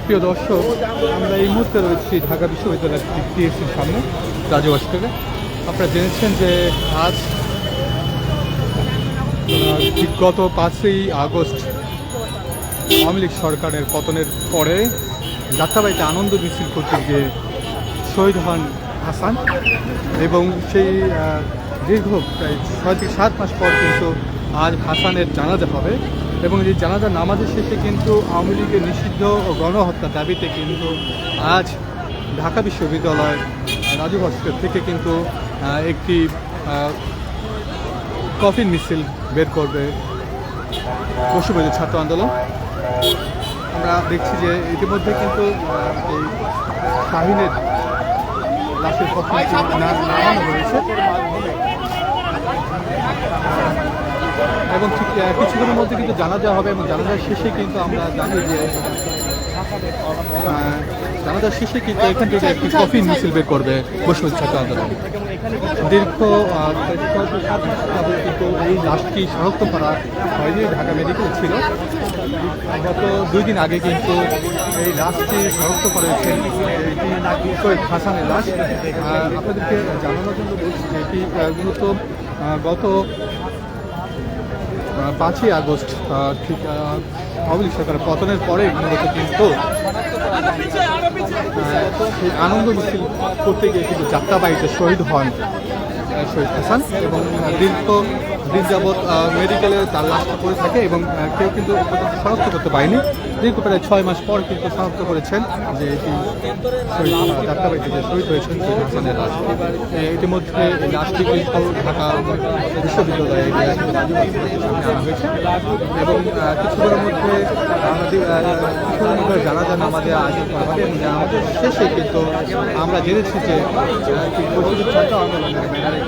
প্রিয় দর্শক, আমরা এই মুহূর্তে রয়েছি ঢাকা বিশ্ববিদ্যালয়ের টিএসসির সামনে রাজবাড়ী থেকে। আপনারা জেনেছেন যে আজ গত 5ই আগস্ট আওয়ামী লীগ সরকারের পতনের পরে যাত্রাবাড়িতে আনন্দ মিছিল করতে গিয়ে শহীদ হন হাসান, এবং সেই দীর্ঘ প্রায় 6 থেকে 7 মাস পর কিন্তু আজ হাসানের জানাজা হবে। এবং এই জানাজা নামাজের শেষে কিন্তু আওয়ামী লীগের নিষিদ্ধ ও গণহত্যার দাবিতে কিন্তু আজ ঢাকা বিশ্ববিদ্যালয়ের রাজু ভাস্কর থেকে কিন্তু একটি কফিন মিছিল বের করবে বৈষম্যবিরোধী ছাত্র আন্দোলন। আমরা দেখছি যে ইতিমধ্যে কিন্তু এই শাহিনের লাশের কফিন নামানো হয়েছে, এবং ঠিক কিছুক্ষণের মধ্যে কিন্তু জানাজা হবে। এবং জানাজার শেষে কিন্তু আমরা জানি যে জানাজার শেষে কিন্তু এখান থেকে একটি কফিন মিছিল বের করবে বৈষম্যবিরোধী ছাত্র আন্দোলন। দীর্ঘ কিন্তু এই লাশটি শনাক্ত করা হয়নি, ঢাকা মেডিকেল ছিল। গত 2 দিন আগে কিন্তু এই লাশটি শনাক্ত করেছেন শহীদ হাসানের লাশ। আপনাদেরকে জানানোর জন্য বলছি যে এটি মূলত গত 5ই আগস্ট ঠিক আওয়ামী লীগ সরকারের পতনের পরে মূলত কিন্তু আনন্দ মিছিল করতে গিয়ে কিন্তু যাত্রাবাড়িতে শহীদ হন শহীদ হাসান, এবং দিন যাবৎ মেডিকেলে তার লাশটা পড়ে থাকে এবং কেউ কিন্তু শনাক্ত করতে পারেনি। দীর্ঘ প্রায় 6 মাস পর কিন্তু শনাক্ত করেছেন যে এটি যাত্রাবাড়িতে যে শহীদ হয়েছেন শহীদ হাসানের লাশ। ইতিমধ্যে এই লাশটি কিন্তু ঢাকা বিশ্ববিদ্যালয়ে আনা হয়েছে, এবং কিছুক্ষণের মধ্যে জানাজা নামাজে আয়োজন করা হবে। এবং জানাজার শেষে কিন্তু আমরা জেনেছি যে ছাত্র আন্দোলনের ব্যানারে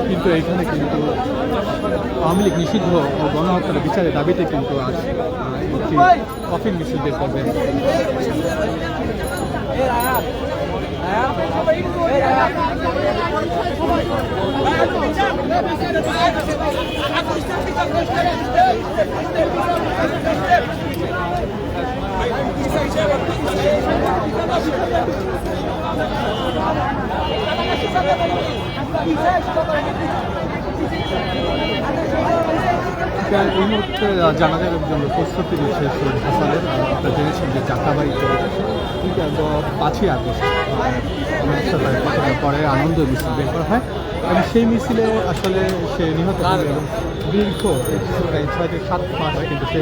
কিন্তু এখানে কিন্তু আওয়ামী লীগ নিষিদ্ধ ও গণহত্যার বিচারের দাবিতে কিন্তু আজ একটি কফিন মিছিল বের করবেন। এই মুহূর্তে জানাজার জন্য প্রস্তুতি নিচ্ছে শহীদ হাসানের। আপনারা জেনেছেন যে যাত্রাবাড়িতে 5ই আগস্ট পরে আনন্দ মিছিল বের করা হয়, এবং সেই মিছিলে আসলে সে নিহত হয় এবং দীর্ঘ 6 থেকে 7 মাস কিন্তু সে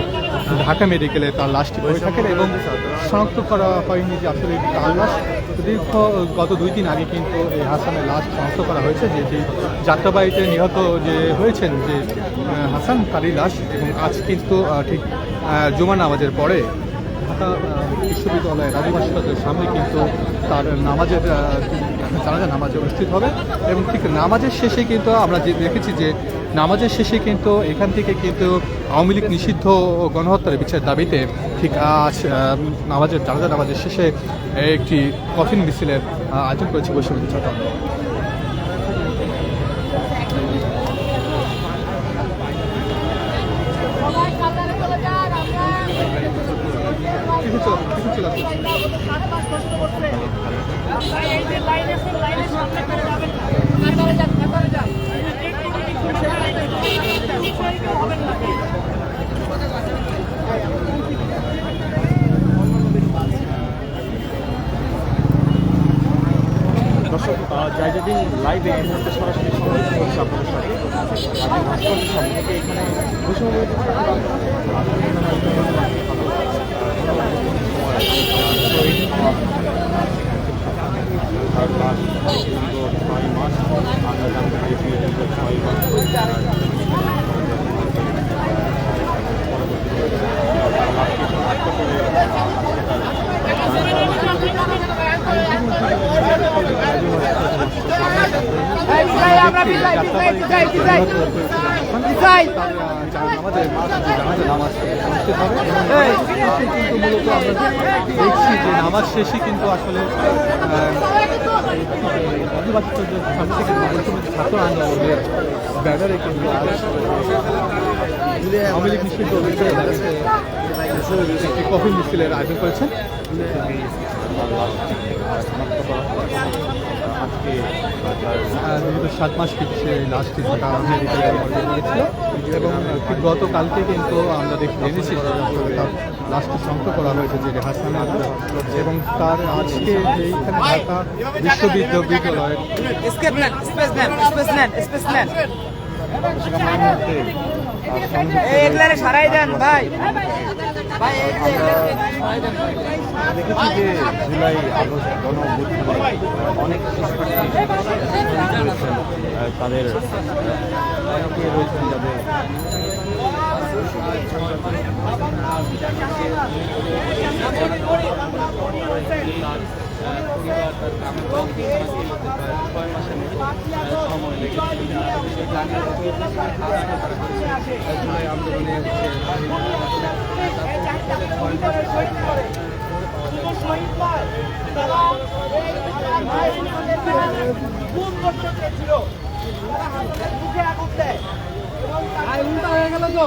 ঢাকা মেডিকেলে তার লাশটি পড়ে থাকেন, এবং শনাক্ত করা হয়নি যে আসলে তার লাশ। দীর্ঘ গত 2 দিন আগে কিন্তু এই হাসানের লাশ শনাক্ত করা হয়েছে, যে যাত্রাবাড়িতে নিহত যে হয়েছেন যে হাসান তারই লাশ। এবং আজ কিন্তু ঠিক জুমা নামাজের পরে ঢাকা বিশ্ববিদ্যালয়ের রাজু ভাস্করের সামনে কিন্তু তার জানাজা নামাজ অনুষ্ঠিত হবে। এবং ঠিক নামাজের শেষে কিন্তু আমরা দেখেছি যে নামাজের শেষে কিন্তু এখান থেকে কিন্তু আওয়ামী লীগ নিষিদ্ধ ও গণহত্যার বিচারের দাবিতে ঠিক আজ জানাজা নামাজের শেষে একটি কফিন মিছিলের আয়োজন করেছে বৈষম্যবিরোধী ছাত্র আন্দোলন। দর্শক, জায়জাদিন লাইভে এই মুহূর্তে সরাসরি সংযুক্ত হচ্ছে আপনাদের সাথে রাজু ভাস্করের সামনে থেকে। এখানে বৈষম্যবিরোধী তার নামাজে নামাজ অনুষ্ঠিত হবে এবং কিন্তু মূলত আমরা দেখছি যে নামাজ শেষে কিন্তু আসলে আদিবাসী ছাত্র আন্দোলনের ব্যানারে কিন্তু আওয়ামী লীগ নিষিদ্ধ একটি কফি মিছিলের আয়োজন করেছেন। দীর্ঘ 7 মাস কিন্তু সে লাস্টটি ঢাকা মেডিকেল কলেজে গিয়েছিল এবং ঠিক গতকালকে কিন্তু আমরা জেনেছি যে আসলে তার লাস্টটি সংগ্রহ করা হয়েছে যে হাসানের এবং তার আজকে এইখানে ঢাকা বিশ্ববিদ্যালয়ের সারাই দেন ভাই দেখেছি যে জুলাই আগস্ট গণঅভ্যুত্থানে অনেক তাদের অনেকে রয়েছেন যাদের জুলাই আন্দোলনে উল্টা হয়ে গেল তো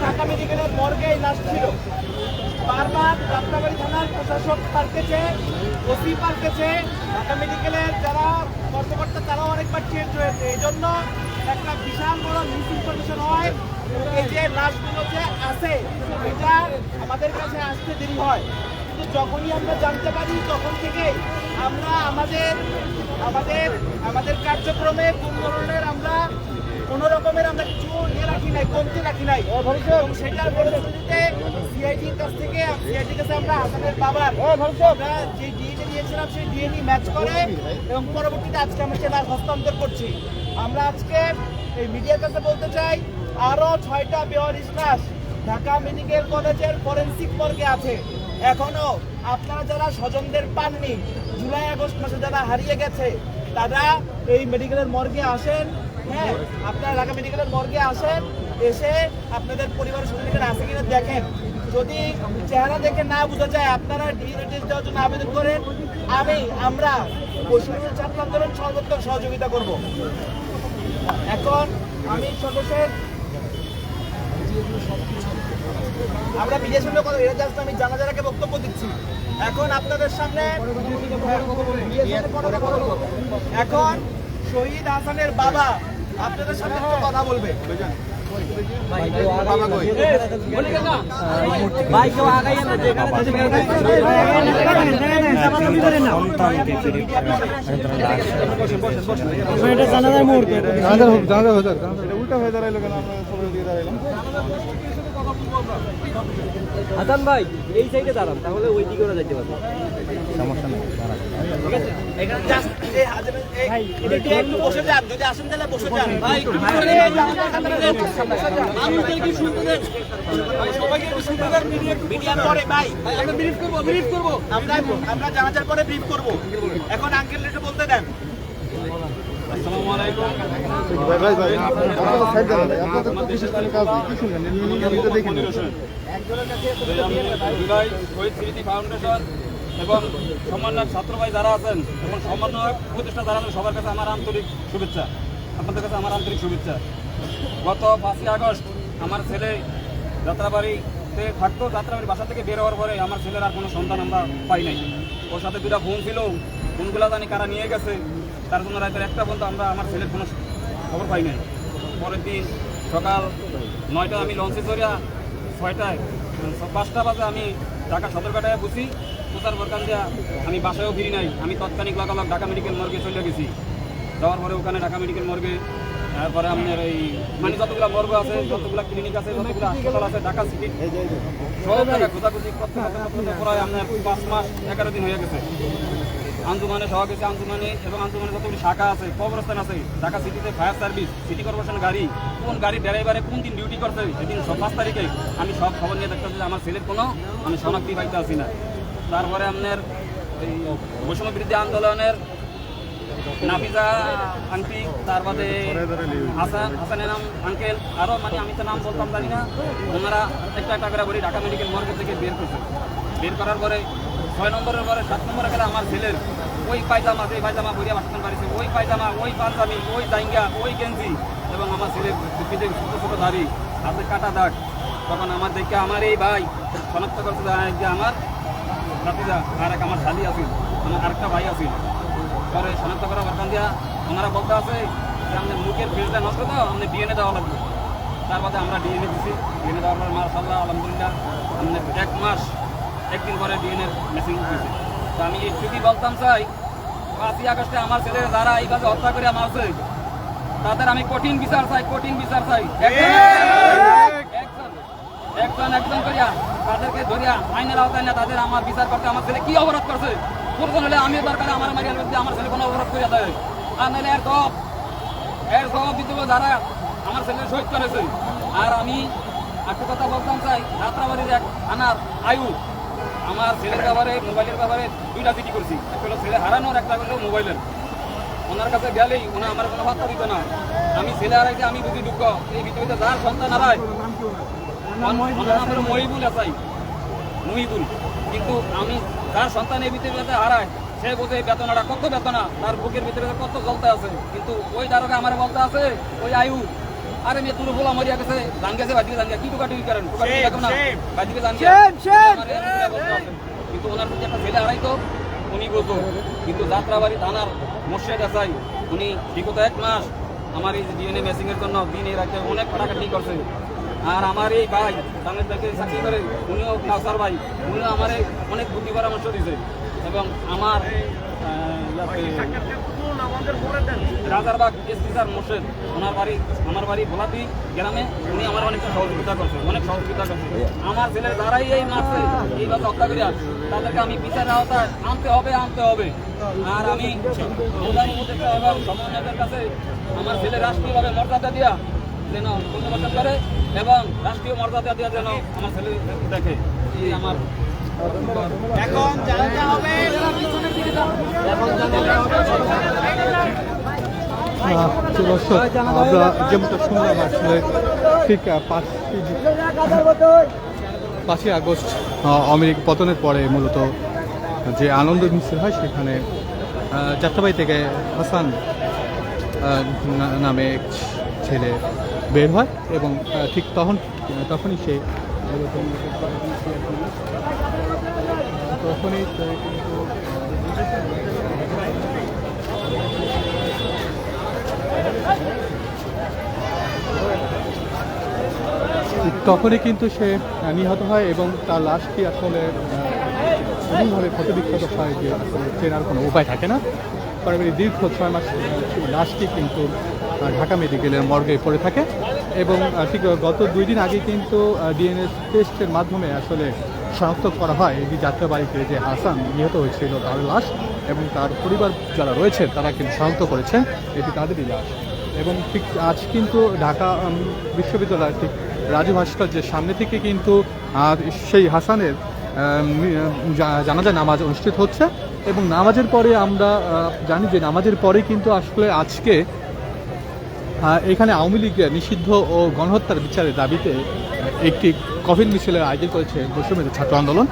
ঢাকা মেডিকেলের মর্গে লাশ ছিল। বারবার যাত্রাবাড়ি থানার প্রশাসক পার্কেছে, ওসি পার্কেছে, ঢাকা মেডিকেলের যারা কর্মকর্তা তারাও অনেকবার চেঞ্জ হয়েছে। এই জন্য একটা বিশাল বড় মিস ইনফরমেশন হয়। এই যে লাশগুলো যে আছে এটা আমাদের কাছে আসতে দেরি হয়, কিন্তু যখনই আমরা জানতে পারি তখন থেকে আমরা আমাদের কার্যক্রমে কোন ধরনের আমরা কোনো রকমের আমরা কিছু রাখি নাই, কমতে রাখি নাই। এবং সেটার পরিস্থিতিতে সিআইডির কাছ থেকে আমরা হাসানের বাবার আমরা যে ডিএনএ দিয়েছিলাম সেই ডিএনএ ম্যাচ করে এবং পরবর্তীতে আজকে আমরা সেটা হস্তান্তর করছি। আমরা আজকে এই মিডিয়ার কাছে বলতে চাই আরো 6টা বেওয়ারিশ লাশ ঢাকা মেডিকেল কলেজের ফরেনসিক মর্গে আছে। এখনো আপনারা যারা স্বজনদের পাননি, জুলাই আগস্ট মাসে যারা হারিয়ে গেছে তারা এই মেডিকেলের মর্গে আসেন। হ্যাঁ, আপনারা ঢাকা মেডিকেলের মর্গে আসেন, এসে আপনাদের পরিবারের সদস্যরা আছে কিনা দেখেন। যদি চেহারা দেখে না বোঝা যায় আপনারা ডিএনএ টেস্ট দেওয়ার জন্য আবেদন করেন। আমরা বৈষম্য ছাত্র আন্দোলন সর্বোত্তম সহযোগিতা করব। এখন আমি সর্বশেষ আমরা বিদেশের লোক আমি জানাজারাকে বক্তব্য দিচ্ছি। এখন আপনাদের সামনে এখন শহীদ হাসানের বাবা আপনাদের সামনে একটু কথা বলবে। উল্টা হয়ে দাঁড়াইলো কেন? আমরা সবাই দিয়ে দাঁড়াইলাম। হাসান ভাই এই সাইডে দাঁড়ান, তাহলে ওই দিকে ওরা যাইতে পারবে। সমস্যা নেই। একটু বসে যান, যদি আসেন তাহলে বসে যান। মিডিয়ার পরে ভাই ব্রিফ করবো আমরা জানাজার পরে ব্রিফ করবো। এখন আঙ্কেল একটু বলতে দেন। আসসালামু আলাইকুম। জুলাই শহীদ স্মৃতি ফাউন্ডেশন এবং সমন্বয়ক ছাত্র ভাই যারা আছেন এবং সমন্বয়ক প্রতিষ্ঠা যারা আছেন সবার কাছে আমার আন্তরিক শুভেচ্ছা, আপনাদের কাছে আমার আন্তরিক শুভেচ্ছা। গত 5ই আগস্ট আমার ছেলে যাত্রাবাড়িতে থাকতো। যাত্রাবাড়ি বাসা থেকে বের হওয়ার পরে আমার ছেলের আর কোনো সন্তান আমরা পাই নাই। ওর সাথে 2টা ফোন ছিল, ফোনগুলো জানি কারা নিয়ে গেছে, তার জন্য রাতের 1টা পর্যন্ত আমরা আমার ছেলের কোনো খবর পাই নাই। পরের দিন সকাল 9টায় আমি লঞ্চে চড়িয়া 6টায় 5টা বাজে আমি ঢাকা সদরঘাটায় বুঝি। প্রচার বরকান দিয়া আমি বাসায়ও ফিরি নাই। আমি তৎক্ষণিক লাগালাম ঢাকা মেডিকেল মর্গে চলে গেছি। যাওয়ার পরে ওখানে ঢাকা মেডিকেল মর্গে তারপরে আপনার এই মানে যতগুলো মর্গ আছে, যতগুলো ক্লিনিক আছে, যতগুলো হাসপাতাল আছে ঢাকা সিটি সব জায়গায় খোঁজাখুঁজি করতে প্রায় আপনার 5 মাস 11 দিন হয়ে গেছে। আঞ্জুমানে সহকারী আঞ্জুমানে এবং আঞ্জুমানে যতগুলি শাখা আছে, কবরস্থান আছে, ঢাকা সিটিতে ফায়ার সার্ভিস, সিটি কর্পোরেশন গাড়ি, কোন গাড়ির ড্রাইভারে কোন দিন ডিউটি করছে, সেদিন 5 তারিখে আমি সব খবর নিয়ে দেখতেছি যে আমার ছেলের কোনো আমি শনাক্তি পাইতে আসি না। তারপরে আপনার এই বৈষম্য বিরোধী আন্দোলনের নাফিজা আন্টি, তার বাদে হাসানের নাম আঙ্কেল, আরও মানে আমি তো নাম বলতাম জানি না, ওনারা একটা করে বলি ঢাকা মেডিকেল মর্গে থেকে বের করছে। বের করার পরে 6 নম্বরের পরে 7 নম্বরে গেলে আমার ছেলের ওই পায়জামা, যে পায়জামা বইয়া বাসন বাড়িছে, ওই পায়জামা, ওই পাঞ্জাবি, ওই জাইঙ্গা, ওই গেঞ্জি এবং আমার ছেলের পিঠে ছোটো ছোটো দাড়ি, হাতে কাটা দাগ। তখন আমার দেখে আমার এই ভাই শনাক্ত করছে যে আমার নাফিজা আর এক আমার শালি আছিল, আমার আরেকটা ভাই আছিল। পরে শনাক্ত করা বারকান দিয়া ওনারা বলতে আছে যে আমাদের মুখের ফেসটা নষ্ট তো আমাদের ডিএনএ দেওয়া লাগবে। তার বাদে আমরা ডিএনএ দিচ্ছি। ডিএনএ দেওয়ার পর মাশাআল্লাহ আলহামদুলিল্লাহ আমাদের 1 মাস 1 দিন পরে ডিএনএ মেশিন উঠেছে। তো আমি একটুকি বলতাম চাই, 5ই আগস্টে আমার ছেলেরা যারা এইভাবে হত্যা করে মারছে তাদের আমি কঠিন বিচার চাই, কঠিন বিচার চাই। একজন করিয়া তাদেরকে ধরিয়া আইনের আওতায় না তাদের আমার বিচার করতে, আমার ছেলে কি অপরাধ করছে প্রয়োজন হলে আমি দরকার আমার মারিয়ার মধ্যে আমার ছেলে কোনো অপরাধ করিয়া দেয়, আর নাহলে এর জবাব দিতে হবে যারা আমার ছেলে শহীদ করেছে। আর আমি একটা কথা বলতাম চাই, যাত্রাবাড়ির এক থানার আয়ু আমার ছেলের ব্যাপারে, মোবাইলের ব্যাপারে 2টা চিঠি করছি, একটা হলো ছেলে হারানোর, একটা হলো মোবাইলের। ওনার কাছে গেলেই ওনা আমার কোনো বার্তা দিত না। আমি ছেলে হারাইতে আমি বুঝি দুঃখ, এই পৃথিবীতে যার সন্তান হারায় মহিবুল আসাই মহিবুল, কিন্তু আমি যার সন্তান এই পৃথিবীতে হারায় সে বোঝে বেতনাটা কত বেতনা, তার বুকের ভিতরে কত জ্বলতে আছে। কিন্তু ওই দারোগা আমার বলতে আছে, ওই আয়ু আরে মেয়ে তুলো বলা মরিয়া গেছে, জান গেছে বাদিকে জান গিয়া কি টুকাটুকি করেন, টুকাটুকি দেখো না বাদিকে জান গিয়া, কিন্তু ওনার প্রতি একটা ছেলে হারাইতো উনি বলতো। কিন্তু যাত্রাবাড়ি থানার মোর্শেদ আসাই উনি বিগত 1 মাস আমার এই ডিএনএ মেশিং এর জন্য দিনে রাখতে অনেক খাটাখাটি করছে। আর আমার এই ভাই বাংলাদেশ ব্যাংকে চাকরি করে উনিও কাউসার ভাই, উনিও আমার অনেক বুদ্ধি পরামর্শ দিয়েছে। এবং আমার রাজারবাগ এসপি স্যার মোর্শেদ, ওনার বাড়ি আমার বাড়ি ভোলাপি গ্রামে, উনি আমার অনেকটা সহযোগিতা করছে, অনেক সহযোগিতা করছে। আমার ছেলের দ্বারাই এই মারছে, এইভাবে হত্যা করিয়া তাদেরকে আমি বিচারের আওতায় আনতে হবে। আর আমি প্রধান উপদেষ্টা এবং সমন্বয়কের কাছে আমার ছেলে রাষ্ট্রীয়ভাবে মর্যাদা দিয়া যেন পুনর্বাসন করে এবং রাষ্ট্রীয় মর্যাদা দিয়া যেন আমার ছেলে দেখে, এই আমার এখন জানতে হবে দর্শক, আমরা যেমনটা শুনলাম আসলে ঠিক 5ই আগস্ট আওয়ামী লীগ পতনের পরে মূলত যে আনন্দ মিছিল হয় সেখানে যাত্রাবাড়ি থেকে হাসান নামে এক ছেলে বের হয় এবং ঠিক তখনই সে তখনই কিন্তু সে নিহত হয় এবং তার লাশটি আসলে এমনভাবে ক্ষতবিক্ষত হয় যে আসলে চেনার কোনো উপায় থাকে না। পরে দীর্ঘ 6 মাস লাশটি কিন্তু ঢাকা মেডিকেলের মর্গে পড়ে থাকে এবং ঠিক গত 2 দিন আগে কিন্তু ডিএনএ টেস্টের মাধ্যমে আসলে শনাক্ত করা হয় এই যাত্রাবাড়িতে যে হাসান নিহত হয়েছিল তার লাশ, এবং তার পরিবার যারা রয়েছে তারা কিন্তু শনাক্ত করেছেন এটি তাদেরই লাশ। এবং ঠিক আজ কিন্তু ঢাকা বিশ্ববিদ্যালয়ের ঠিক রাজু ভাস্কর্যের সামনে থেকে কিন্তু সেই হাসানের জানাজা নামাজ অনুষ্ঠিত হচ্ছে এবং নামাজের পরে আমরা জানি যে নামাজের পরে কিন্তু আসলে আজকে এখানে আওয়ামী লীগ নিষিদ্ধ ও গণহত্যার বিচারের দাবিতে একটি কফিন মিছিলের আয়োজন করেছে বৈষম্য ছাত্র আন্দোলন।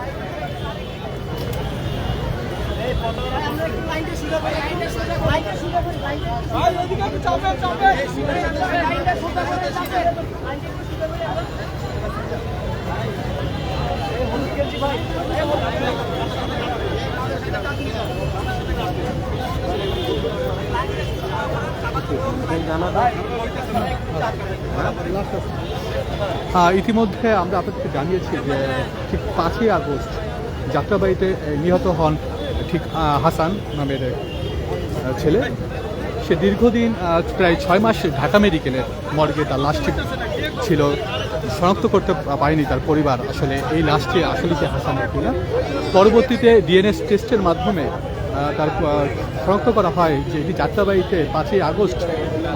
ইতিমধ্যে আমরা আপনাদেরকে জানিয়েছি যে ঠিক 5ই আগস্ট যাত্রাবাড়িতে নিহত হন ঠিক হাসান নামের ছেলে। সে দীর্ঘদিন প্রায় 6 মাস ঢাকা মেডিকেলের মর্গে তার লাশটি ছিল, শনাক্ত করতে পারেনি তার পরিবার আসলে এই লাশটি আসলে কি হাসানের কিনা। পরবর্তীতে ডিএনএ টেস্টের মাধ্যমে তার শনাক্ত করা হয় যে এটি যাত্রাবাড়িতে 5ই আগস্ট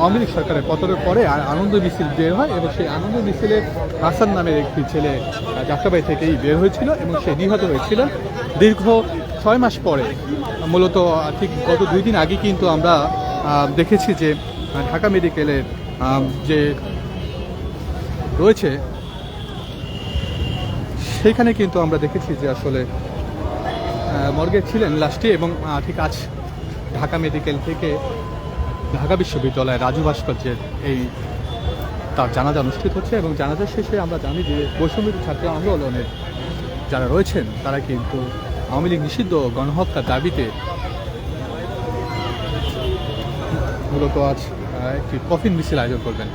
আওয়ামী লীগ সরকারের পতনের পরে আনন্দ মিছিল বের হয় এবং সেই আনন্দ মিছিলে হাসান নামের একটি ছেলে যাত্রাবাড়ি থেকেই বের হয়েছিল এবং সে নিহত হয়েছিল দীর্ঘ 6 মাস পরে। মূলত ঠিক গত 2 দিন আগে কিন্তু আমরা দেখেছি যে ঢাকা মেডিকেলের যে রয়েছে সেইখানে কিন্তু আমরা দেখেছি যে আসলে মর্গে ছিলেন লাশটি এবং ঠিক আজ ঢাকা মেডিকেল থেকে ঢাকা বিশ্ববিদ্যালয়ের রাজু ভাস্কর্যের এই তার জানাজা অনুষ্ঠিত হচ্ছে এবং জানাজা শেষে আমরা জানি যে বৈষম্যবিরোধী ছাত্র আন্দোলনের যারা রয়েছেন তারা কিন্তু আওয়ামী লীগ নিষিদ্ধ গণহত্যার দাবিতে মূলত আজ একটি কফিন মিছিল আয়োজন করবেন।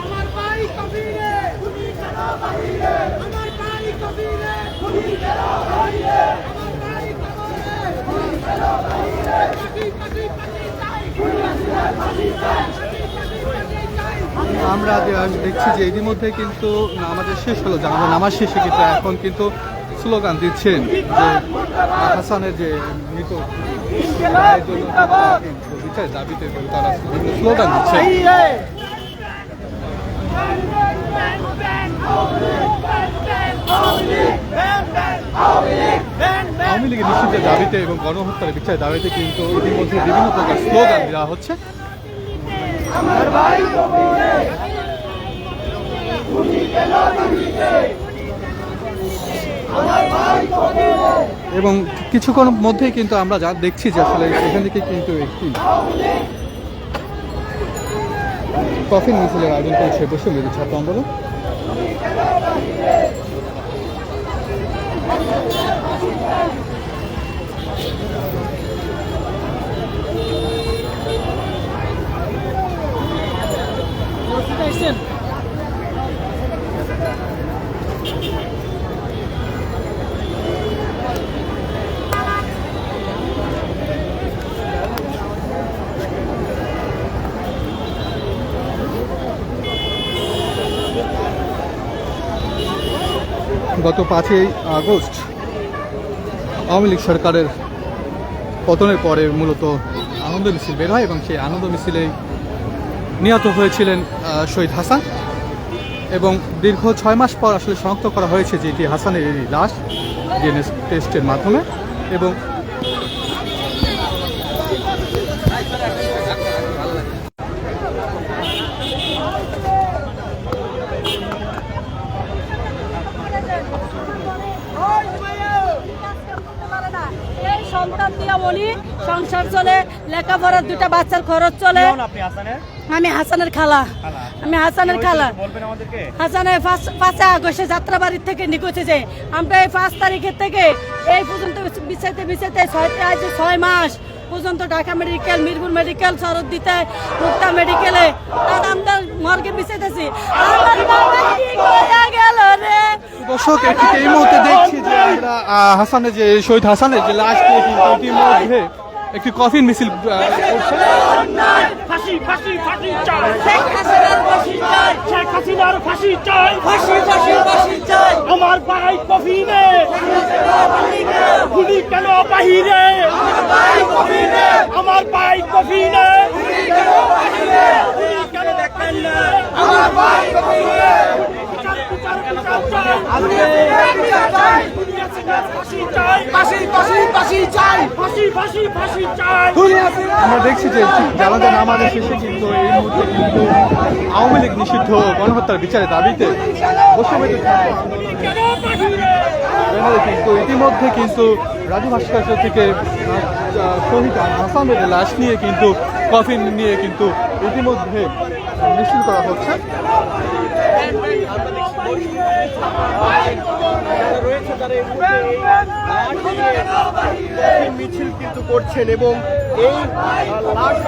আমার ভাই কবিরে খুনি কেন বাহিরে আমার ভাই কবিরে খুনি কেন বাহিরে আমার ভাই কবিরে খুনি কেন বাহিরে পাখি পাখি পাখি চাই খুনি আসলে পাখি চাই আমরা দেখছি যে ইতিমধ্যে কিন্তু আমাদের শেষ হলো জানাজা নামাজ শেষে কিন্তু এখন কিন্তু স্লোগান দিচ্ছেন যে হাসানের যে মৃত ভাইয়ের জন্য বিচার দাবিতে তারা স্লোগান দিচ্ছেন। আওয়ামী লীগের নিষিদ্ধের দাবিতে এবং গণহত্যার বিচারের দাবিতে কিন্তু ইতিমধ্যে বিভিন্ন প্রকার স্লোগান দেওয়া হচ্ছে এবং কিছুক্ষণের মধ্যেই কিন্তু আমরা যা দেখছি যে আসলে এখান থেকে কিন্তু একটি কফিন মিছিলের আয়োজন করেছে বৈষম্যবিরোধী ছাত্র আন্দোলন। গত 5ই আগস্ট আওয়ামী লীগ সরকারের পতনের পরে মূলত আনন্দ মিছিল বের হয় এবং সেই আনন্দ মিছিলে নিহত হয়েছিলেন শহীদ হাসান এবং দীর্ঘ 6 মাস পর আসলে শনাক্ত করা হয়েছে যে এটি হাসানের লাশ ডিএনএ টেস্টের মাধ্যমে এবং সন্তান দিয়া বলি সংসার চলে, লেখাপড়ার 2টা বাচ্চার খরচ চলে। আমি হাসানের খালা, আমি হাসানের খালা। হাসানের 5 আগস্টে যাত্রাবাড়ির থেকে নিখোঁজ হয়েছে। আমরা এই 5 তারিখের থেকে এই পর্যন্ত বিচাইতে 6 মাস পর্যন্ত ঢাকা মেডিকেল, মিরপুর মেডিকেল, শরৎদিতে, মুক্তা মেডিকেলে তার আমরা মর্গে বিচাইতেছি। আমার বাবা কি করে গেল রে? দর্শক এই মুহূর্তে দেখছি যে আমরা হাসানের যে শহীদ হাসানের যে লাশ নিয়ে কিন্তু ইতিমধ্যে একটি কফিন মিছিল করছে। ফাঁসি ফাঁসি ফাঁসি চাই, শেখ হাসিনার ফাঁসি চাই, শেখ হাসিনার ফাঁসি চাই, ফাঁসি ফাঁসি ফাঁসি চাই। আমার ভাই কফিনে গুলি কেন বাহিরে, আমার ভাই কবিরে, আমার ভাই কফিনে গুলি কেন বাহিরে, গুলি কেন দেখেন না, আমার ভাই কবিরে, বিচার বিচার বিচার চাই, বিচার চাই, ফাঁসি চাই, ফাঁসি ফাঁসি ফাঁসি চাই, ফাঁসি ফাঁসি ফাঁসি চাই। আমরা দেখছি যে জানাজা নামাজের শেষে কিন্তু এই মুহূর্তে কিন্তু আওয়ামী লীগ নিষিদ্ধ গণহত্যার বিচারের দাবিতে বৈষম্যবিরোধী ছাত্র আন্দোলনের কেন বাহিরে, ব্যানারে কিন্তু ইতিমধ্যে কিন্তু রাজু ভাস্কর্য থেকে শহীদ হাসানের লাশ নিয়ে কিন্তু কফিন নিয়ে কিন্তু ইতিমধ্যে মিছিল করা হচ্ছে। মিছিল কিন্তু করছেন এবং এই লাশ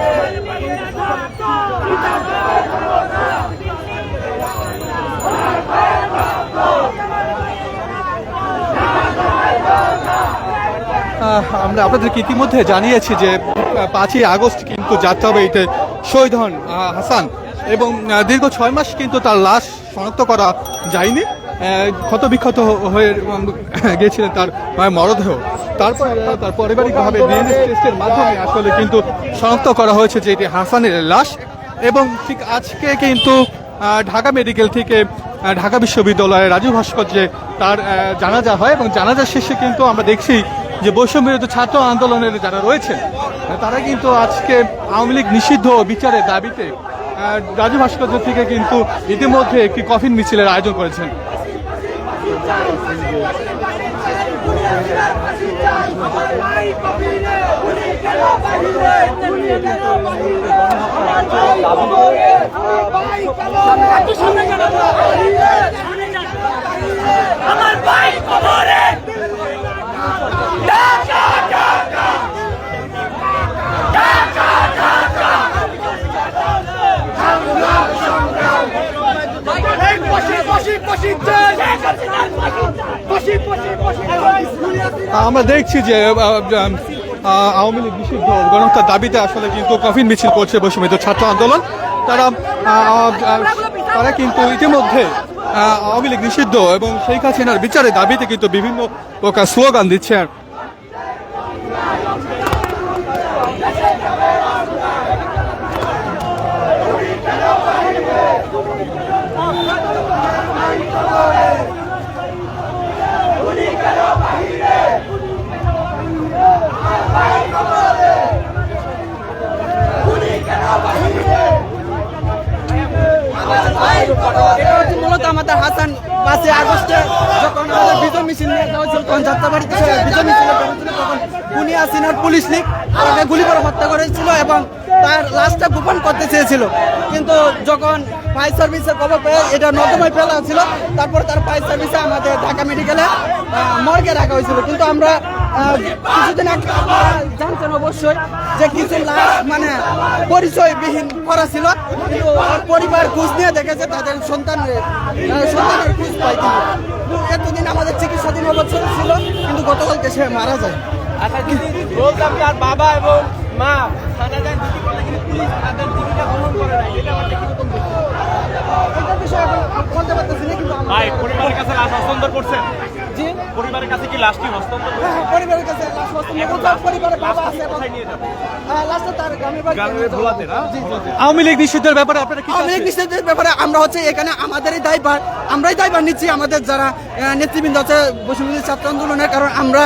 আমরা আপনাদেরকে ইতিমধ্যে জানিয়েছি যে 5ই আগস্ট কিন্তু যাত্রাবাড়িতে শহীদ হন হাসান এবং দীর্ঘ 6 মাস কিন্তু তার লাশ শনাক্ত করা যায়নি। ক্ষতবিক্ষত হয়ে গিয়েছিলেন তার মরদেহ। তারপর তার পারিবারিকভাবে ডিএনএ টেস্টের মাধ্যমে আসলে কিন্তু শনাক্ত করা হয়েছে যে এটি হাসানের লাশ এবং ঠিক আজকে কিন্তু ঢাকা মেডিকেল থেকে ঢাকা বিশ্ববিদ্যালয়ের রাজু ভাস্কর্যে তার জানাজা হয় এবং জানাজা শেষে কিন্তু আমরা দেখছি যে বৈষম্যবিরোধী ছাত্র আন্দোলনের যারা রয়েছেন তারা কিন্তু আজকে আওয়ামী লীগ নিষিদ্ধ বিচারের দাবিতে রাজু ভাস্কর্য থেকে কিন্তু ইতিমধ্যে একটি কফিন মিছিলের আয়োজন করেছেন। আমার ভাই কবরে আমরা দেখছি যে আওয়ামী লীগ নিষিদ্ধ গণহত্যার দাবিতে আসলে কিন্তু কফিন মিছিল করছে বৈষম্যবিরোধী ছাত্র আন্দোলন। তারা কিন্তু ইতিমধ্যে আওয়ামী লীগ নিষিদ্ধ এবং শেখ হাসিনার বিচারের দাবিতে কিন্তু বিভিন্ন প্রকার স্লোগান দিচ্ছে। মূলত আমাদের হাসান 5ই আগস্টে যখন আমাদের বিজয় মিছিল নিয়ে যাওয়া হয়েছিল তখন যাত্রাবাড়িতে বিজয় মিছিল তখন খুনি হাসিনার পুলিশ লীগ তাকে গুলি করে হত্যা করেছিল এবং তার লাশটা গোপন করতে চেয়েছিল, কিন্তু যখন ফায়ার সার্ভিসের খবর পেয়ে এটা নর্দমায় ফেলা ছিল, তারপর তার ফায়ার সার্ভিসে আমাদের ঢাকা মেডিকেলে মর্গে রাখা হয়েছিল। কিন্তু আমরা কিছুদিন আগে জানতেন অবশ্যই যে কিছু লাশ পরিচয়বিহীন করা ছিল, কিন্তু পরিবার খোঁজ নিয়ে দেখেছে তাদের সন্তানের খোঁজ পায়। কিন্তু এতদিন আমাদের চিকিৎসাধীন অবস্থা ছিল, কিন্তু গতকালকে সে মারা যায়। বলতাম তার বাবা এবং মা পুলিশ তাদের জীবিকা গ্রহণ করে নাই, এটা বলতে পারতেছি না। কিন্তু পরিবারের কাছে লাশ হস্তান্তর করছেন? জি, পরিবারের কাছে কি লাশটি হস্তান্তর? হ্যাঁ, পরিবারের কাছে লাশ হস্তান্তর, পরিবারের বাবা আছে এবং লাশটা তার গ্রামের বাড়ি ভোলাতে না? আওয়ামী লীগ নিষিদ্ধের ব্যাপারে আপনারা কি আওয়ামী লীগ নিষিদ্ধের ব্যাপারে আমরা এখানে আমাদেরই দায়ভার, আমরাই দায়ভার নিচ্ছি, আমাদের যারা নেতৃবৃন্দ আছে বৈষম্যবিরোধী ছাত্র আন্দোলনের। কারণ আমরা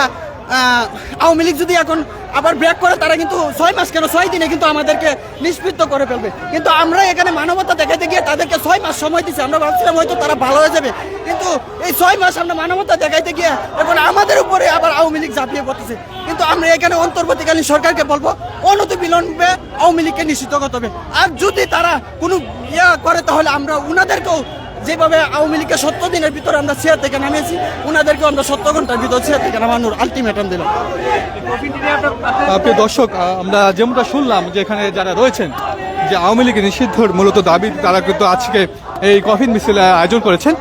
আওয়ামী লীগ যদি এখন আবার ব্রেক করে তারা কিন্তু 6 মাস কেন 6 দিনে কিন্তু আমাদেরকে নিষ্পৃত করে ফেলবে, কিন্তু আমরা এখানে মানবতা দেখাতে গিয়ে তাদেরকে 6 মাস সময় দিচ্ছি। আমরা ভাবছিলাম হয়তো তারা ভালো হয়ে যাবে, কিন্তু এই 6 মাস আমরা মানবতা দেখাইতে গিয়ে এখন আমাদের উপরে আবার আওয়ামী লীগ ঝাঁপিয়ে পড়তেছে। কিন্তু আমরা এখানে অন্তর্বর্তীকালীন সরকারকে বলবো অনতিবিলম্বে আওয়ামী লীগকে নিষিদ্ধ করতে হবে। আর যদি তারা কোনো করে তাহলে আমরা উনাদেরকেও যেভাবে আওয়ামী লীগকে 70 দিনের ভিতরে আমরা চেয়ার থেকে নামিয়েছি, ওনাদেরকেও আমরা 70 ঘন্টার ভিতরে চেয়ার থেকে নামানোর আলটিমেটাম দিলাম। প্রিয় দর্শক, আমরা যেমনটা শুনলাম যে এখানে যারা রয়েছেন যে আওয়ামী লীগের নিষিদ্ধর মূলত দাবি, তারা কিন্তু আজকে এই কফিন মিছিল আয়োজন করেছেন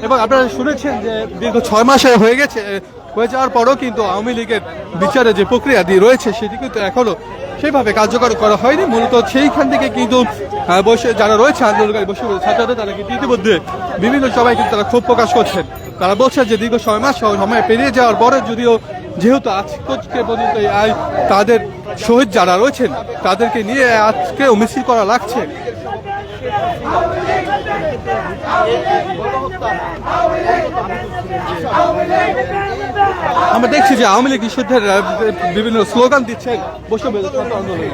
এবং আপনারা শুনেছেন যে দীর্ঘ 6 মাস হয়ে যাওয়ার পরও কিন্তু আওয়ামী লীগের বিচারে যে প্রক্রিয়া দিয়ে রয়েছে সেটি কিন্তু এখনো সেইভাবে কার্যকর করা হয়নি। মূলত সেইখান থেকে কিন্তু যারা রয়েছে আন্দোলনকারী বৈষম্যবিরোধী ছাত্রদের তারা কিন্তু ইতিমধ্যে বিভিন্ন সবাই কিন্তু তারা ক্ষোভ প্রকাশ করছেন। তারা বলছেন যে দীর্ঘ 6 মাস সময় পেরিয়ে যাওয়ার পরে যেহেতু আজকে পর্যন্ত তাদের শহীদ যারা রয়েছেন তাদেরকে নিয়ে আজকেও মিছিল করা লাগছে। আমরা দেখছি যে আওয়ামী লীগ নিষিদ্ধের বিভিন্ন স্লোগান দিচ্ছেন বৈষম্যবিরোধী ছাত্র আন্দোলনে।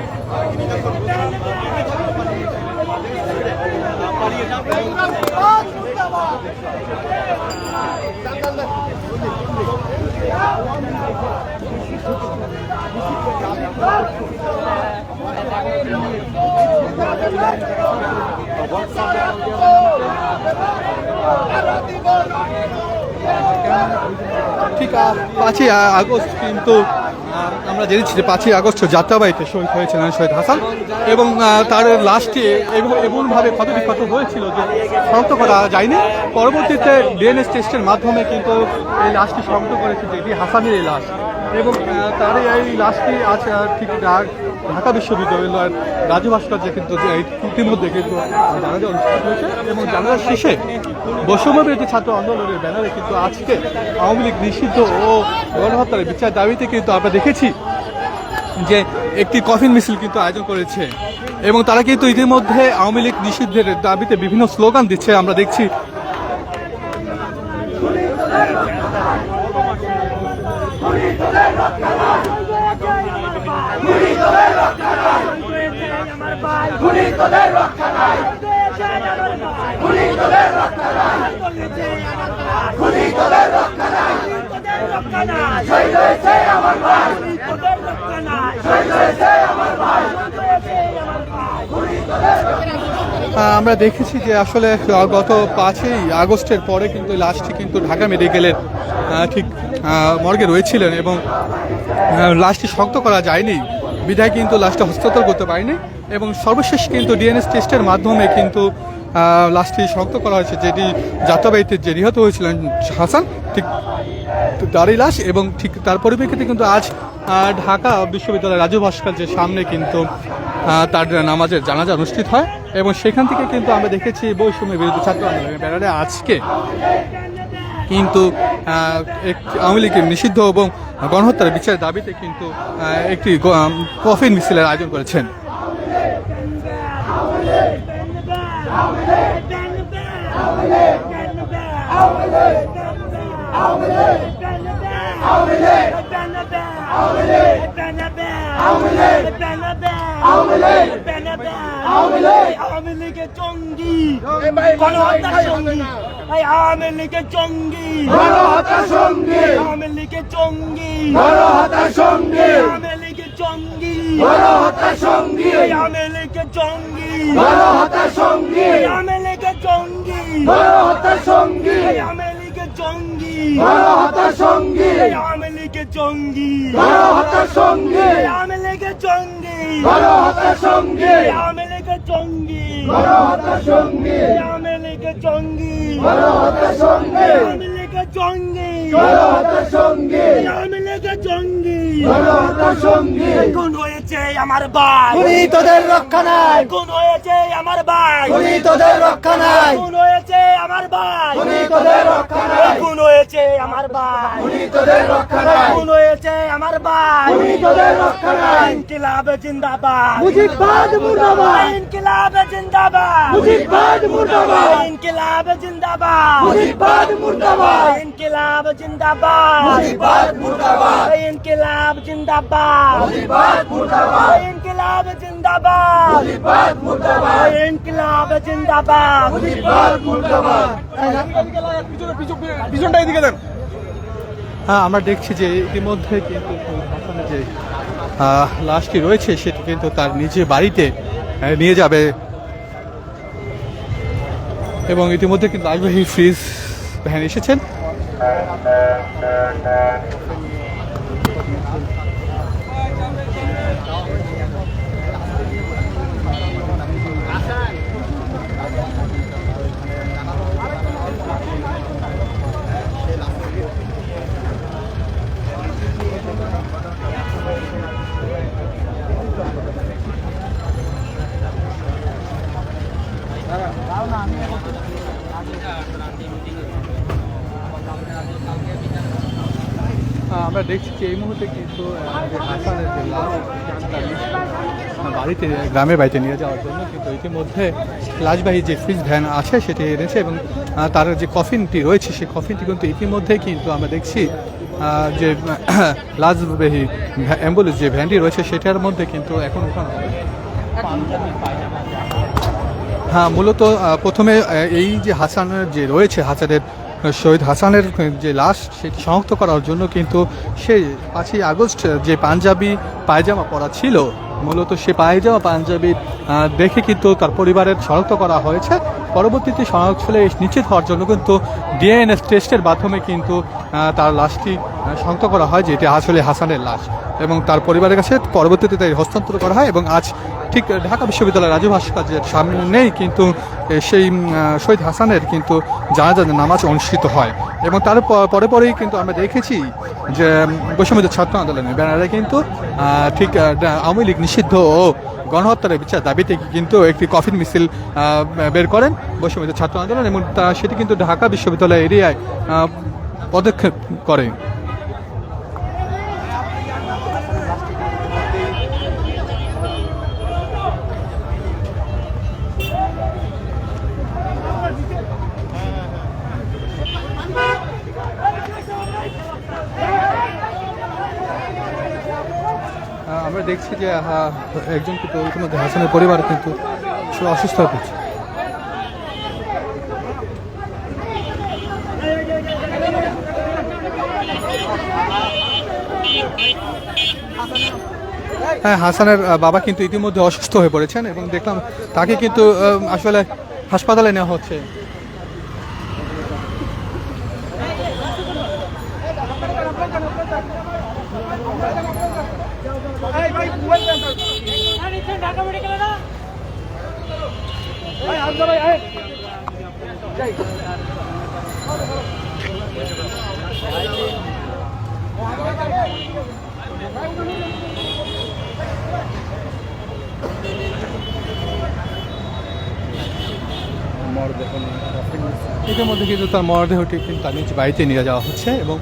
ঠিক 5ই আগস্ট কিন্তু আমরা জেনেছি যে 5ই আগস্ট যাত্রাবাড়িতে শহীদ হয়েছিলেন শহীদ হাসান এবং তার লাশটি এমনভাবে ক্ষতবিক্ষত হয়েছিল যে শনাক্ত করা যায়নি। পরবর্তীতে ডিএনএ টেস্টের মাধ্যমে কিন্তু এই লাশটি শনাক্ত করেছে যে এটি হাসানের এই লাশ এবং তার এই লাশটি আজ ঠিক ঢাকা বিশ্ববিদ্যালয়ের রাজু ভাস্কর্যে কিন্তু ইতিমধ্যে কিন্তু জানাজা অনুষ্ঠিত হয়েছে এবং জানাজা শেষে বৈষম্যবিরোধী ছাত্র আন্দোলনের ব্যানারে কিন্তু আজকে আওয়ামী লীগ নিষিদ্ধ ও গণহত্যার বিচার দাবিতে কিন্তু আমরা দেখেছি যে একটি কফিন মিছিল কিন্তু আয়োজন করেছে এবং তারা কিন্তু ইতিমধ্যে আওয়ামী লীগ নিষিদ্ধের দাবিতে বিভিন্ন স্লোগান দিচ্ছে আমরা দেখছি। আমরা দেখেছি যে আসলে গত 5ই আগস্টের পরে কিন্তু লাশটি কিন্তু ঢাকা মেডিকেলের ঠিক মর্গে রয়েছিলেন এবং লাশটি শনাক্ত করা যায়নি বিধায় কিন্তু লাশটা হস্তান্তর করতে পারেনি এবং সর্বশেষ কিন্তু ডিএনএ টেস্টের মাধ্যমে কিন্তু লাশটি শনাক্ত করা হয়েছে যেটি যাত্রাবাড়িতে যে নিহত হয়েছিলেন হাসান ঠিক তারই লাশ এবং ঠিক তার পরিপ্রেক্ষিতে কিন্তু আজ ঢাকা বিশ্ববিদ্যালয়ের রাজু ভাস্কর্যের সামনে কিন্তু তার নামাজের জানাজা অনুষ্ঠিত হয় এবং সেখান থেকে কিন্তু আমরা দেখেছি বৈষম্য বিরোধী ছাত্র আন্দোলনের ব্যানারে আজকে কিন্তু আওয়ামী লীগের নিষিদ্ধ এবং গণহত্যার বিচারের দাবিতে কিন্তু একটি কফিন মিছিলের আয়োজন করেছেন। আওয়ামী লীগের জঙ্গি গণহত্যার জঙ্গি আওয়ামী লীগের জঙ্গি গণহত্যার জঙ্গি আওয়ামী লীগের জঙ্গি গণহত্যার জঙ্গি আওয়ামী লীগের জঙ্গি গণহত্যার জঙ্গি আওয়ামী লীগের জঙ্গি গণহত্যার জঙ্গি আওয়ামী লীগের জঙ্গি গণহত্যার জঙ্গি আওয়ামী লীগের জঙ্গি গণহত্যার জঙ্গি আওয়ামী লীগের জঙ্গি গণহত্যার জঙ্গি আওয়ামী লীগের জঙ্গি গণহত্যার জঙ্গি আওয়ামী লীগের জঙ্গি গণহত্যার জঙ্গি আওয়ামী লীগের জঙ্গি গণহত্যার জঙ্গি আওয়ামী লীগের জঙ্গি গণহত্যার জঙ্গি আওয়ামী লীগের জঙ্গি গণহত্যার জঙ্গি কোন হয়েছে আমার ভাই খুনি তোদের রক্ষা নাই, কোন হয়েছে আমার ভাই খুনি তোদের রক্ষা নাই, কোন হয়েছে আমার ভাই খুনি তোদের রক্ষা নাই, কোন হয়েছে আমার ভাই খুনি তোদের রক্ষা নাই, কোন হয়েছে আমার ভাই খুনি তোদের রক্ষা নাই। ইনকিলাব জিন্দাবাদ মুজিববাদ মুর্দাবাদ, ইনকিলাব জিন্দাবাদ মুজিববাদ মুর্দাবাদ, ইনকিলাব জিন্দাবাদ মুজিববাদ মুর্দাবাদ, ইনকিলাব জিন্দাবাদ মুজিববাদ মুর্দাবাদ, ইনকিলাব জিন্দাবাদ মুজিববাদ মুর্দাবাদ, ইনকিলাব জিন্দাবাদ মুজিববাদ মুর্দাবাদ, ইনকিলাব জিন্দাবাদ মুজিববাদ মুর্দাবাদ। পিছনটা এদিকে দেন। হ্যাঁ আমরা দেখছি যে ইতিমধ্যে কিন্তু হাসানের যে লাশটি রয়েছে সেটি কিন্তু তার নিজের বাড়িতে নিয়ে যাবে এবং ইতিমধ্যে কিন্তু লাশবাহী ফ্রিজ ভ্যান এসেছেন। আমরা দেখছি যে এই মুহূর্তে কিন্তু যে হাসানের যে লাশ বাড়িতে গ্রামের বাড়িতে নিয়ে যাওয়ার জন্য কিন্তু ইতিমধ্যে লাশবাহী যে ফ্রিজ ভ্যান আছে সেটি এনেছে এবং তার যে কফিনটি রয়েছে সেই কফিনটি কিন্তু ইতিমধ্যেই কিন্তু আমরা দেখছি যে লাশবাহী অ্যাম্বুলেন্স যে ভ্যানটি রয়েছে সেটার মধ্যে কিন্তু এখন ওখানে হ্যাঁ মূলত প্রথমে এই যে হাসানের যে রয়েছে হাসানের শহীদ হাসানের যে লাশ সেটি শনাক্ত করার জন্য কিন্তু সেই 5ই আগস্ট যে পাঞ্জাবি পায়জামা পরা ছিল মূলত সে পায়জামা পাঞ্জাবি দেখে কিন্তু তার পরিবারের শনাক্ত করা হয়েছে। পরবর্তীতে শনাক্ত হলে নিশ্চিত হওয়ার জন্য কিন্তু ডিএনএ টেস্টের মাধ্যমে কিন্তু তার লাশটি শনাক্ত করা হয় যে এটি আসলে হাসানের লাশ, এবং তার পরিবারের কাছে পরবর্তীতে তাই হস্তান্তর করা হয়। এবং আজ ঠিক ঢাকা বিশ্ববিদ্যালয়ের রাজু ভাস্কর্যের সামনেই কিন্তু সেই শহীদ হাসানের কিন্তু জানাজা নামাজ অনুষ্ঠিত হয়। এবং তার পরেই কিন্তু আমরা দেখেছি যে বৈষম্য ছাত্র আন্দোলনের ব্যানারে কিন্তু ঠিক আওয়ামী লীগ নিষিদ্ধ ও গণহত্যার বিচার দাবিতে কিন্তু একটি কফিন মিছিল বের করেন বৈষম্য ছাত্র আন্দোলন, এবং সেটি কিন্তু ঢাকা বিশ্ববিদ্যালয় এরিয়ায় পদক্ষেপ করে। আমরা দেখছি যে একজন কিন্তু ইতিমধ্যে হাসানের পরিবার কিন্তু অসুস্থ হয়ে পড়ছে। হ্যাঁ, হাসানের বাবা কিন্তু ইতিমধ্যে অসুস্থ হয়ে পড়েছেন এবং দেখলাম তাকে কিন্তু আসলে হাসপাতালে নেওয়া হচ্ছে। ইতিমধ্যে কিন্তু তার মরদেহটি কিন্তু তার নিজ বাড়িতে নিয়ে যাওয়া হচ্ছে এবং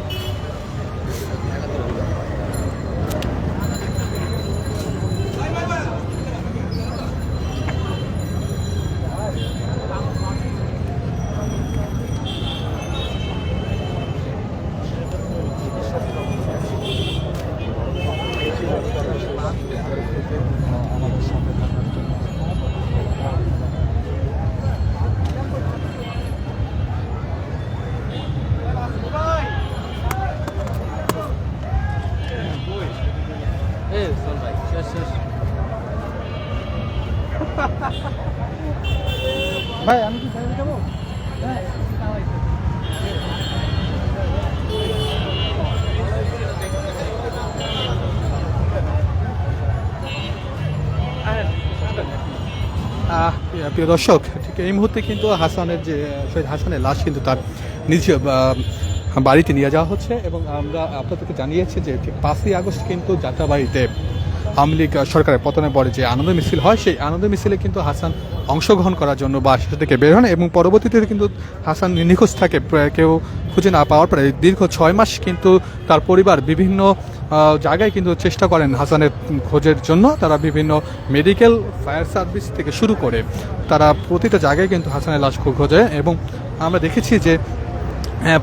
ভাই আমি কি সাইডে যাবো? প্রিয় দর্শক, ঠিক এই মুহূর্তে কিন্তু হাসানের যে শহীদ হাসানের লাশ কিন্তু তার নিজ বাড়িতে নিয়ে যাওয়া হচ্ছে এবং আমরা আপনাদেরকে জানিয়েছি যে ঠিক 5ই আগস্ট কিন্তু যাত্রাবাড়িতে আওয়ামী লীগ সরকারের পতনের পরে যে আনন্দ মিছিল হয় সেই আনন্দ মিছিলে কিন্তু হাসান অংশগ্রহণ করার জন্য বা সেটা থেকে বের হন এবং পরবর্তীতে কিন্তু হাসান নিখোঁজ থাকে। কেউ খুঁজে না পাওয়ার পরে দীর্ঘ 6 মাস কিন্তু তার পরিবার বিভিন্ন জায়গায় কিন্তু চেষ্টা করেন হাসানের খোঁজের জন্য। তারা বিভিন্ন মেডিকেল, ফায়ার সার্ভিস থেকে শুরু করে তারা প্রতিটা জায়গায় কিন্তু হাসানের লাশ খোঁজে এবং আমরা দেখেছি যে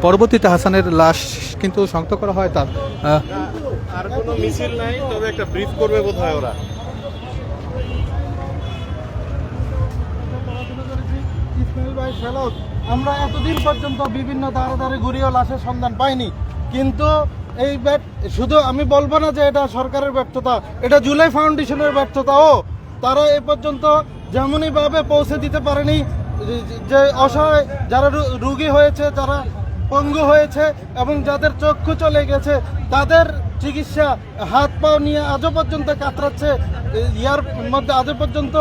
পরবর্তীতে হাসানের লাশ কিন্তু শনাক্ত করা হয়। তার আর কোনো মিছিল নাই, তবে একটা ব্রিফ করবে বোধহয় ওরা। আমরা এতদিন পর্যন্ত বিভিন্ন দ্বারে দ্বারে ঘুরিয়েও লাশের সন্ধান পাইনি, কিন্তু এই শুধু আমি বলবো না যে এটা সরকারের ব্যর্থতা, এটা জুলাই ফাউন্ডেশনের ব্যর্থতাও। তারা এ পর্যন্ত যেমনই ভাবে পৌঁছে দিতে পারেনি যে অসহায় যারা রোগী হয়েছে, যারা পঙ্গু হয়েছে এবং যাদের চক্ষু চলে গেছে তাদের চিকিৎসা হাত পাও নিয়ে আজও পর্যন্ত কাতরাচ্ছে, ইয়ার মধ্যে আজও পর্যন্ত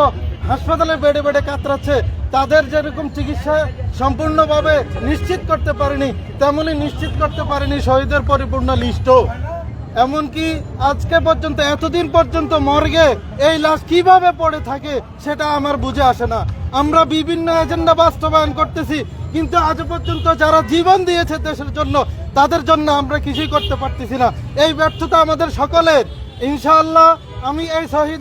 হাসপাতালে বেডে বেডে কাতরাচ্ছে। তাদের যেরকম চিকিৎসা সম্পূর্ণভাবে নিশ্চিত করতে পারেনি, তেমনই নিশ্চিত করতে পারেনি শহীদের পরিপূর্ণ লিস্টও। এমনকি আজকে পর্যন্ত এতদিন পর্যন্ত মর্গে এই লাশ কিভাবে পড়ে থাকে সেটা আমার বুঝে আসে না। আমরা বিভিন্ন এজেন্ডা বাস্তবায়ন করতেছি, কিন্তু আজ পর্যন্ত যারা জীবন দিয়েছে দেশের জন্য তাদের জন্য আমরা কিছুই করতে পারতেছি না। এই ব্যর্থতা আমাদের সকলের। ইনশাআল্লাহ আমি এই শহীদ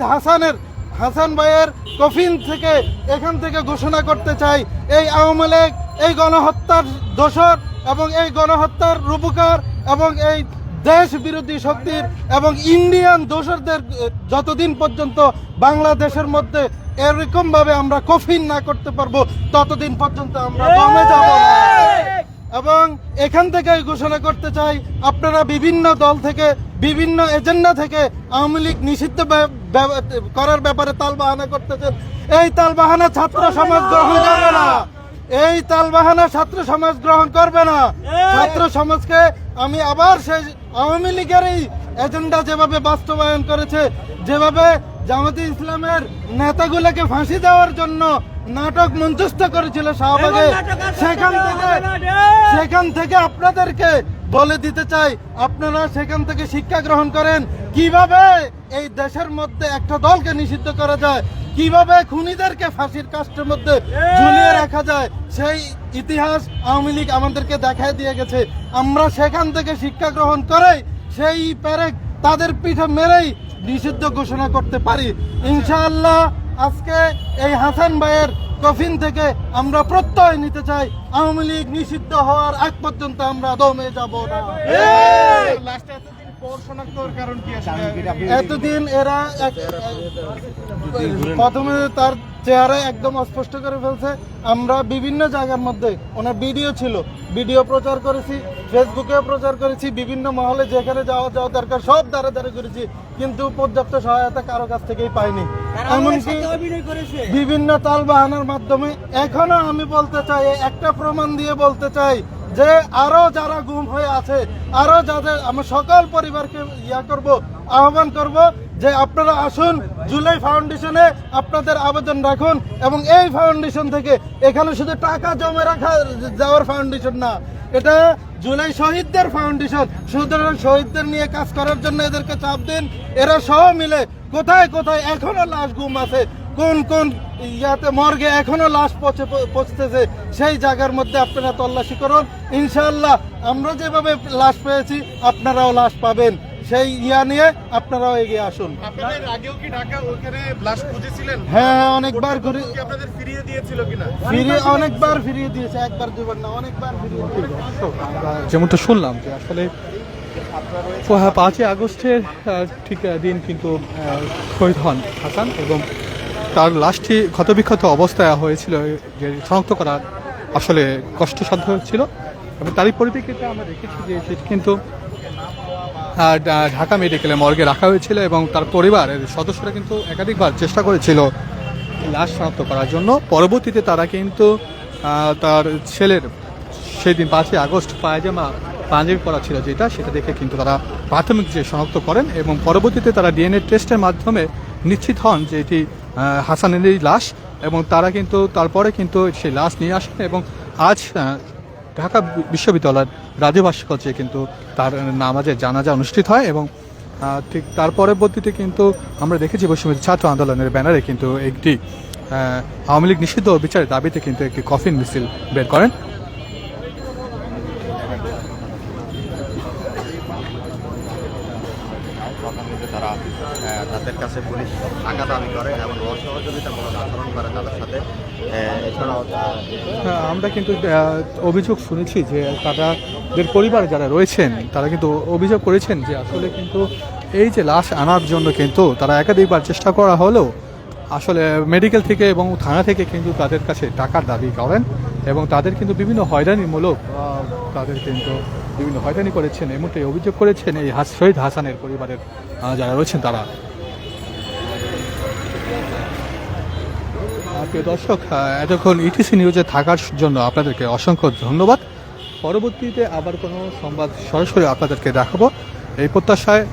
হাসান ভাইয়ের কফিন থেকে এখান থেকে ঘোষণা করতে চাই, এই আওয়ামী লীগ, এই গণহত্যার দোষর এবং এই গণহত্যার রূপকার এবং এই দেশ বিরোধী শক্তির এবং ইন্ডিয়ান দোসরদের যতদিন পর্যন্ত বাংলাদেশের মধ্যে এরকম ভাবে আমরা কফিন না করতে পারবো ততদিন পর্যন্ত আমরা দমে যাব না। এবং এখান থেকে ঘোষণা করতে চাই, আপনারা বিভিন্ন দল থেকে, বিভিন্ন এজেন্ডা থেকে আওয়ামী লীগ নিষিদ্ধ করার ব্যাপারে তালবাহানা করতেছেন, এই তালবাহানা ছাত্র সমাজ গ্রহণ করবে না, এই তালবাহানা ছাত্র সমাজ গ্রহণ করবে না। ছাত্র সমাজকে আমি আবার সেই আওয়ামী লীগের এই এজেন্ডা যেভাবে বাস্তবায়ন করেছে, যেভাবে জামাতে ইসলামের নেতাগুলোকে ফাঁসি দেওয়ার জন্য নাটক মঞ্চস্থ করেছিল শাহবাগে, সেখান থেকে আপনাদেরকে বলে দিতে চাই, আপনারা সেখান থেকে শিক্ষা গ্রহণ করেন কিভাবে এই দেশের মধ্যে একটা দলকে নিষিদ্ধ করা যায়, কিভাবে খুনিদেরকে ফাঁসির কাষ্ঠের মধ্যে ঝুলিয়ে রাখা যায়। সেই ইতিহাস আওয়ামী লীগ আমাদেরকে দেখায় দিয়ে গেছে। আমরা সেখান থেকে শিক্ষা গ্রহণ করে সেই পেরেক তাদের পিঠে মেরেই নিষিদ্ধ ঘোষণা করতে পারি ইনশাআল্লাহ। আজকে এই হাসান ভাইয়ের কফিন থেকে আমরা প্রত্যয় নিতে চাই, আওয়ামী লীগ নিষিদ্ধ হওয়ার আগ পর্যন্ত আমরা দমে যাব না। এতদিন এরা প্রথমে তার চেহারা একদম অস্পষ্ট করে ফেলছে। আমরা বিভিন্ন জায়গার মধ্যে ওনার ভিডিও ছিল, ভিডিও প্রচার করেছি, ফেসবুকেও প্রচার করেছি, বিভিন্ন মহলে যেখানে যাওয়া দরকার সব দ্বারা করেছি, কিন্তু পর্যাপ্ত সহায়তা কারো কাছ থেকেই পাইনি। এমনকি বিভিন্ন তালবাহানার মাধ্যমে এখনো আমি বলতে চাই, একটা প্রমাণ দিয়ে বলতে চাই যে আরো যারা গুম হয়ে আছে, আরো যাদের আমরা সকল পরিবারকে আহ্বান করব যে আপনারা আসুন, জুলাই ফাউন্ডেশনে আপনাদের আবেদন রাখুন, এবং এই ফাউন্ডেশন থেকে এখানে শুধু টাকা জমে রাখা যাওয়ার ফাউন্ডেশন না, এটা জুলাই শহীদদের ফাউন্ডেশন। সুতরাং শহীদদের নিয়ে কাজ করার জন্য এদেরকে চাপ দিন। এরা সহ মিলে কোথায় কোথায় এখনো লাশ গুম আছে, কোন কোন ইয়াতে মর্গে এখনো লাশ পৌঁছতেছে, সেই জায়গার মধ্যে আপনারা তল্লাশি করুন। ইনশাআল্লাহ আমরা যেভাবে লাশ পেয়েছি আপনারাও লাশ পাবেন, সেই ইয়া নিয়ে আপনারাও এগিয়ে আসুন। আপনাদের আগেও কি ঢাকা ওখানে লাশ খুঁজেছিলেন? হ্যাঁ, অনেকবার ঘুরে কি আপনাদের ফিরিয়ে দিয়েছিল কিনা? অনেকবার ফিরিয়ে দিয়েছে, একবার দুবার না, অনেকবার ফিরিয়ে দিয়েছে। যেমনটা শুনলাম যে আসলে 5ই আগস্টের ঠিক দিন কিন্তু শহীদ হন হাসান, এবং তার লাশটি ক্ষতবিক্ষত অবস্থায় হয়েছিল, যে শনাক্ত করা আসলে কষ্টসাধ্য ছিল, এবং তারই পরিপ্রেক্ষিতে আমরা দেখেছি যে সেটি কিন্তু ঢাকা মেডিকেলে মর্গে রাখা হয়েছিল, এবং তার পরিবারের সদস্যরা কিন্তু একাধিকবার চেষ্টা করেছিল লাশ শনাক্ত করার জন্য। পরবর্তীতে তারা কিন্তু তার ছেলের সেই দিন 5ই আগস্ট পায়জামা পাঞ্জাবি পরা ছিল যেটা, সেটা দেখে কিন্তু তারা প্রাথমিক যে শনাক্ত করেন, এবং পরবর্তীতে তারা ডিএনএ টেস্টের মাধ্যমে নিশ্চিত হন যে এটি হাসানেরই লাশ, এবং তারা কিন্তু তারপরে কিন্তু সেই লাশ নিয়ে আসেন, এবং আজ ঢাকা বিশ্ববিদ্যালয়ের রাজু ভাস্কর্যে কিন্তু তার নামাজের জানাজা অনুষ্ঠিত হয়, এবং ঠিক তার পরবর্তীতে কিন্তু আমরা দেখেছি বৈষম্য ছাত্র আন্দোলনের ব্যানারে কিন্তু একটি আওয়ামী লীগ নিষিদ্ধ বিচারের দাবিতে কিন্তু একটি কফিন মিছিল বের করেন। তারা তাদের কাছে পুলিশ টাকা দাবি করে এবং অসহযোগিতামূলক আচরণ করে তাদের সাথে। এছাড়াও আমরা কিন্তু অভিযোগ শুনেছি যে তাদের পরিবার যারা রয়েছেন তারা কিন্তু অভিযোগ করেছেন যে আসলে কিন্তু এই যে লাশ আনার জন্য কিন্তু তারা একাধিকবার চেষ্টা করা হলেও আসলে মেডিকেল থেকে এবং থানা থেকে কিন্তু তাদের কাছে টাকার দাবি করেন, এবং তাদের কিন্তু বিভিন্ন হয়রানিমূলক তাদের কিন্তু বিভিন্ন হয়রানি করেছেন, এমনটাই অভিযোগ করেছেন এই শহীদ হাসানের পরিবারের যারা রয়েছেন তারা। প্রিয় দর্শক, এতক্ষণ ইটিসি নিউজে থাকার জন্য আপনাদেরকে অসংখ্য ধন্যবাদ। পরবর্তীতে আবার কোনো সংবাদ সরাসরি আপনাদেরকে দেখাবো এই প্রত্যাশায়